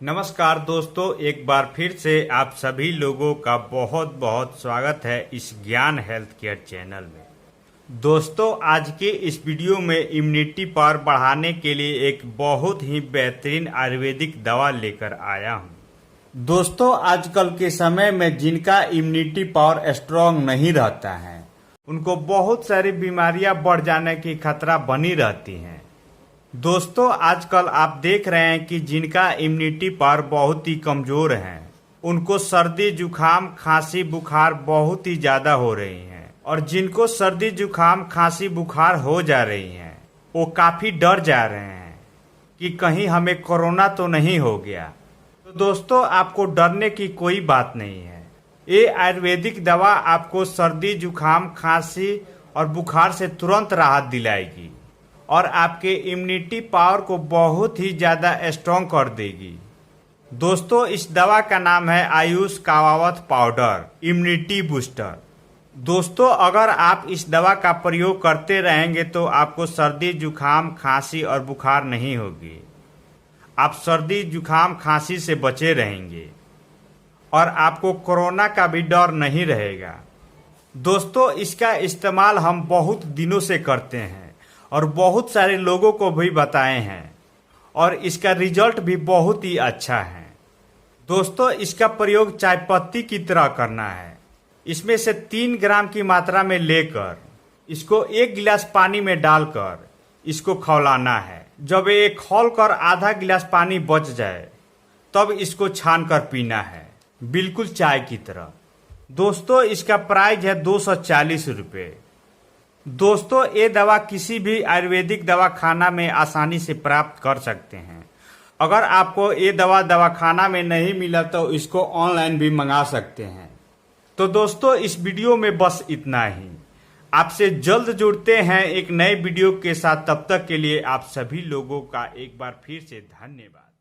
नमस्कार दोस्तों, एक बार फिर से आप सभी लोगों का बहुत बहुत स्वागत है इस ज्ञान हेल्थ केयर चैनल में। दोस्तों, आज के इस वीडियो में इम्यूनिटी पावर बढ़ाने के लिए एक बहुत ही बेहतरीन आयुर्वेदिक दवा लेकर आया हूं। दोस्तों, आजकल के समय में जिनका इम्यूनिटी पावर स्ट्रांग नहीं रहता है उनको बहुत सारी बीमारियां बढ़ जाने की खतरा बनी रहती हैं। दोस्तों, आजकल आप देख रहे हैं कि जिनका इम्यूनिटी पावर बहुत ही कमजोर है उनको सर्दी जुकाम खांसी बुखार बहुत ही ज्यादा हो रही हैं, और जिनको सर्दी जुकाम खांसी बुखार हो जा रही हैं वो काफी डर जा रहे हैं कि कहीं हमें कोरोना तो नहीं हो गया। तो दोस्तों, आपको डरने की कोई बात नहीं है। ये आयुर्वेदिक दवा आपको सर्दी जुकाम खांसी और बुखार से तुरंत राहत दिलाएगी और आपके इम्यूनिटी पावर को बहुत ही ज़्यादा स्ट्रॉन्ग कर देगी। दोस्तों, इस दवा का नाम है आयुष कावावत पाउडर इम्यूनिटी बूस्टर। दोस्तों, अगर आप इस दवा का प्रयोग करते रहेंगे तो आपको सर्दी जुकाम खांसी और बुखार नहीं होगी। आप सर्दी जुकाम खांसी से बचे रहेंगे और आपको कोरोना का भी डर नहीं रहेगा। दोस्तों, इसका इस्तेमाल हम बहुत दिनों से करते हैं और बहुत सारे लोगों को भी बताए हैं और इसका रिजल्ट भी बहुत ही अच्छा है। दोस्तों, इसका प्रयोग चाय पत्ती की तरह करना है। इसमें से 3 ग्राम की मात्रा में लेकर इसको 1 गिलास पानी में डालकर इसको खौलाना है। जब ये खौलकर आधा गिलास पानी बच जाए तब इसको छान कर पीना है, बिल्कुल चाय की तरह। दोस्तों, इसका प्राइस है 240 रुपये। दोस्तों, ये दवा किसी भी आयुर्वेदिक दवाखाना में आसानी से प्राप्त कर सकते हैं। अगर आपको ये दवा दवाखाना में नहीं मिला तो इसको ऑनलाइन भी मंगा सकते हैं। तो दोस्तों, इस वीडियो में बस इतना ही। आपसे जल्द जुड़ते हैं एक नए वीडियो के साथ। तब तक के लिए आप सभी लोगों का एक बार फिर से धन्यवाद।